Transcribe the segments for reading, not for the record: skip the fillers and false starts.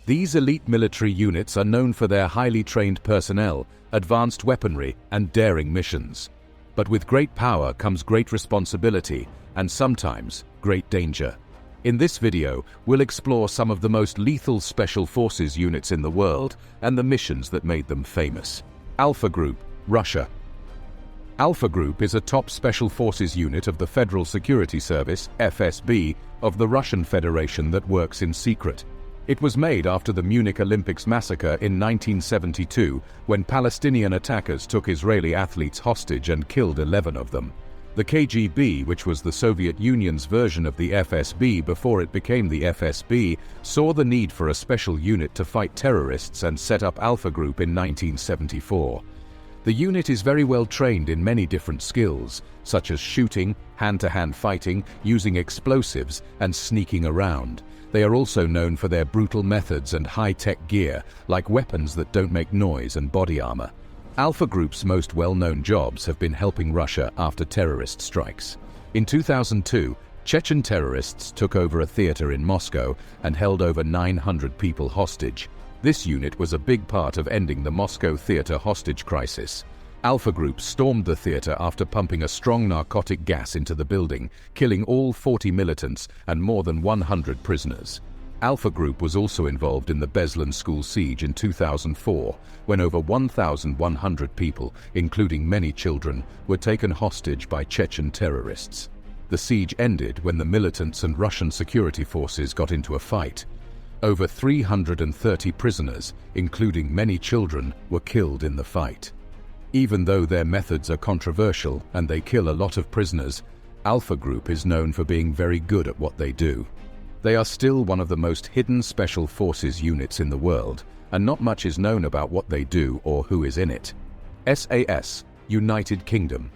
These elite military units are known for their highly trained personnel, advanced weaponry, and daring missions. But with great power comes great responsibility and sometimes great danger. In this video, we'll explore some of the most lethal special forces units in the world and the missions that made them famous. Alpha Group, Russia. Alpha Group is a top special forces unit of the Federal Security Service, FSB, of the Russian Federation that works in secret. It was made after the Munich Olympics massacre in 1972, when Palestinian attackers took Israeli athletes hostage and killed 11 of them. The KGB, which was the Soviet Union's version of the FSB before it became the FSB, saw the need for a special unit to fight terrorists and set up Alpha Group in 1974. The unit is very well trained in many different skills, such as shooting, hand-to-hand fighting, using explosives, and sneaking around. They are also known for their brutal methods and high-tech gear, like weapons that don't make noise and body armor. Alpha Group's most well-known jobs have been helping Russia after terrorist strikes. In 2002, Chechen terrorists took over a theater in Moscow and held over 900 people hostage. This unit was a big part of ending the Moscow theater hostage crisis. Alpha Group stormed the theater after pumping a strong narcotic gas into the building, killing all 40 militants and more than 100 prisoners. Alpha Group was also involved in the Beslan school siege in 2004, when over 1,100 people, including many children, were taken hostage by Chechen terrorists. The siege ended when the militants and Russian security forces got into a fight. Over 330 prisoners, including many children, were killed in the fight. Even though their methods are controversial and they kill a lot of prisoners, Alpha Group is known for being very good at what they do. They are still one of the most hidden special forces units in the world, and not much is known about what they do or who is in it. SAS, United Kingdom.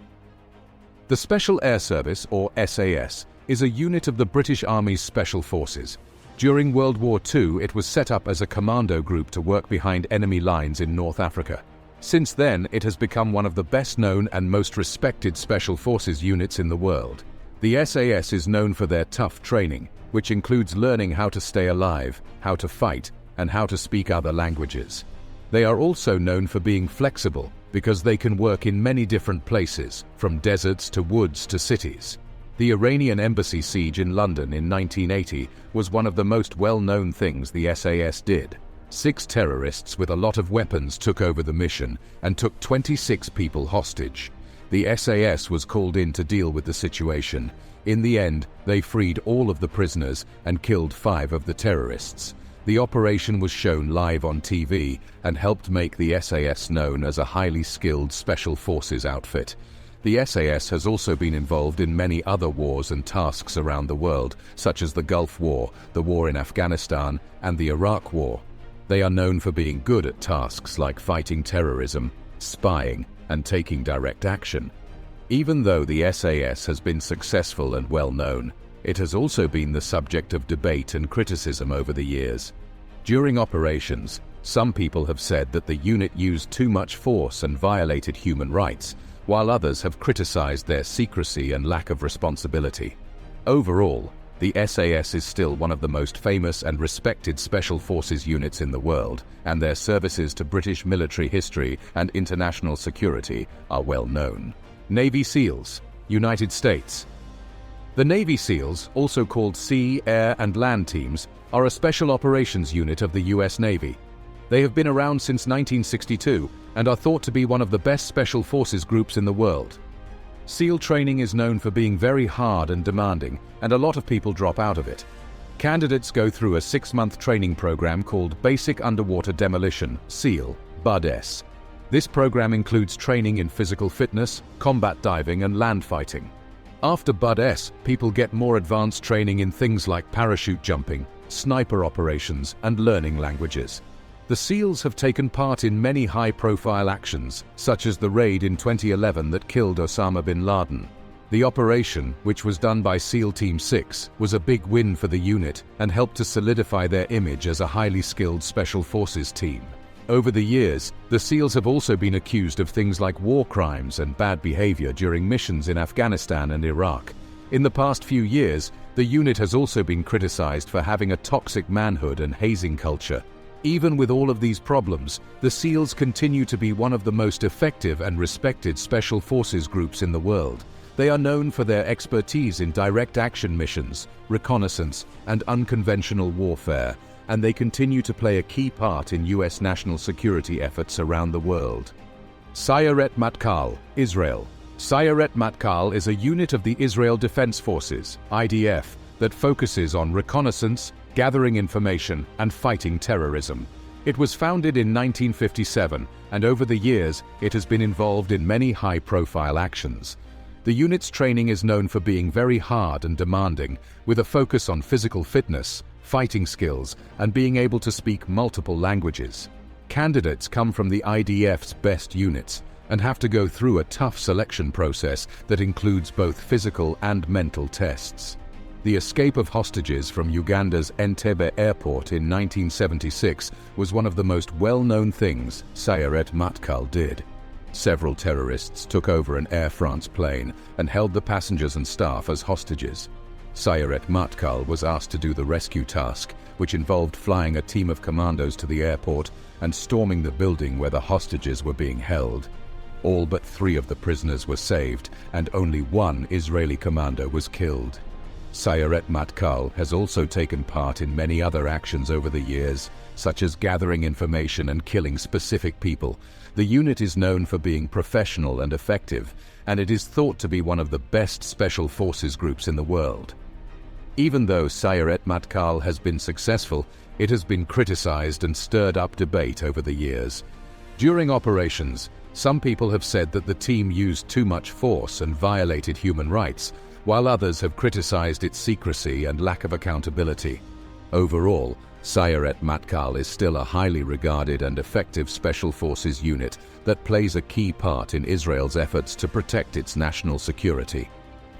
The Special Air Service, or SAS, is a unit of the British Army's Special Forces. During World War II, it was set up as a commando group to work behind enemy lines in North Africa. Since then, it has become one of the best-known and most respected special forces units in the world. The SAS is known for their tough training, which includes learning how to stay alive, how to fight, and how to speak other languages. They are also known for being flexible, because they can work in many different places, from deserts to woods to cities. The Iranian embassy siege in London in 1980 was one of the most well-known things the SAS did. 6 terrorists with a lot of weapons took over the mission and took 26 people hostage. The SAS was called in to deal with the situation. In the end, they freed all of the prisoners and killed 5 of the terrorists. The operation was shown live on TV and helped make the SAS known as a highly skilled special forces outfit. The SAS has also been involved in many other wars and tasks around the world, such as the Gulf War, the war in Afghanistan, and the Iraq War. They are known for being good at tasks like fighting terrorism, spying, and taking direct action. Even though the SAS has been successful and well known, it has also been the subject of debate and criticism over the years. During operations, some people have said that the unit used too much force and violated human rights, while others have criticized their secrecy and lack of responsibility. Overall, the SAS is still one of the most famous and respected special forces units in the world, and their services to British military history and international security are well known. Navy SEALs, United States. The Navy SEALs, also called Sea, Air, and Land Teams, are a special operations unit of the US Navy. They have been around since 1962 and are thought to be one of the best special forces groups in the world. SEAL training is known for being very hard and demanding, and a lot of people drop out of it. Candidates go through a 6-month training program called Basic Underwater Demolition, SEAL, BUD-S. This program includes training in physical fitness, combat diving, and land fighting. After BUD-S, people get more advanced training in things like parachute jumping, sniper operations, and learning languages. The SEALs have taken part in many high-profile actions, such as the raid in 2011 that killed Osama bin Laden. The operation, which was done by SEAL Team 6, was a big win for the unit and helped to solidify their image as a highly skilled special forces team. Over the years, the SEALs have also been accused of things like war crimes and bad behavior during missions in Afghanistan and Iraq. In the past few years, the unit has also been criticized for having a toxic manhood and hazing culture. Even with all of these problems, the SEALs continue to be one of the most effective and respected special forces groups in the world. They are known for their expertise in direct action missions, reconnaissance, and unconventional warfare, and they continue to play a key part in U.S. national security efforts around the world. Sayeret Matkal, Israel. Sayeret Matkal is a unit of the Israel Defense Forces, IDF, that focuses on reconnaissance, gathering information, and fighting terrorism. It was founded in 1957, and over the years, it has been involved in many high-profile actions. The unit's training is known for being very hard and demanding, with a focus on physical fitness, fighting skills, and being able to speak multiple languages. Candidates come from the IDF's best units and have to go through a tough selection process that includes both physical and mental tests. The escape of hostages from Uganda's Entebbe airport in 1976 was one of the most well-known things Sayeret Matkal did. Several terrorists took over an Air France plane and held the passengers and staff as hostages. Sayeret Matkal was asked to do the rescue task, which involved flying a team of commandos to the airport and storming the building where the hostages were being held. All but 3 of the prisoners were saved, and only 1 Israeli commando was killed. Sayeret Matkal has also taken part in many other actions over the years, such as gathering information and killing specific people. The unit is known for being professional and effective, and it is thought to be one of the best special forces groups in the world. Even though Sayeret Matkal has been successful, it has been criticized and stirred up debate over the years. During operations, some people have said that the team used too much force and violated human rights, while others have criticized its secrecy and lack of accountability. Overall, Sayeret Matkal is still a highly regarded and effective special forces unit that plays a key part in Israel's efforts to protect its national security.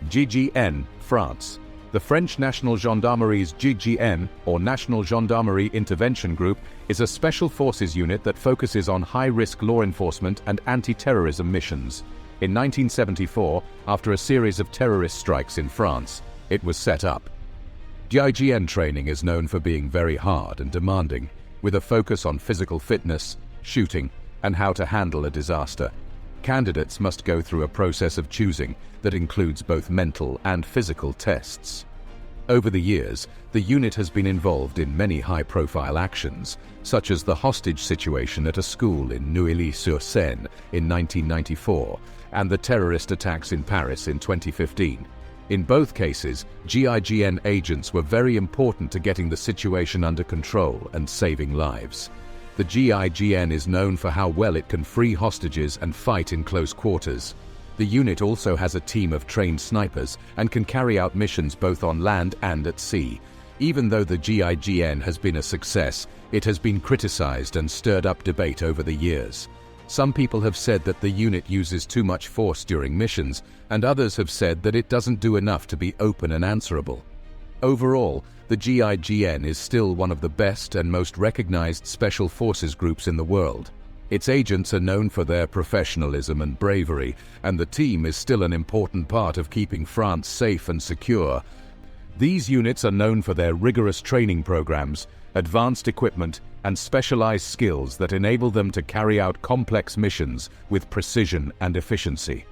GIGN, France. The French National Gendarmerie's GIGN, or National Gendarmerie Intervention Group, is a special forces unit that focuses on high-risk law enforcement and anti-terrorism missions. In 1974, after a series of terrorist strikes in France, it was set up. GIGN training is known for being very hard and demanding, with a focus on physical fitness, shooting, and how to handle a disaster. Candidates must go through a process of choosing that includes both mental and physical tests. Over the years, the unit has been involved in many high-profile actions, such as the hostage situation at a school in Neuilly-sur-Seine in 1994 and the terrorist attacks in Paris in 2015. In both cases, GIGN agents were very important to getting the situation under control and saving lives. The GIGN is known for how well it can free hostages and fight in close quarters. The unit also has a team of trained snipers and can carry out missions both on land and at sea. Even though the GIGN has been a success, it has been criticized and stirred up debate over the years. Some people have said that the unit uses too much force during missions, and others have said that it doesn't do enough to be open and answerable. Overall, the GIGN is still one of the best and most recognized special forces groups in the world. Its agents are known for their professionalism and bravery, and the team is still an important part of keeping France safe and secure. These units are known for their rigorous training programs, advanced equipment, and specialized skills that enable them to carry out complex missions with precision and efficiency.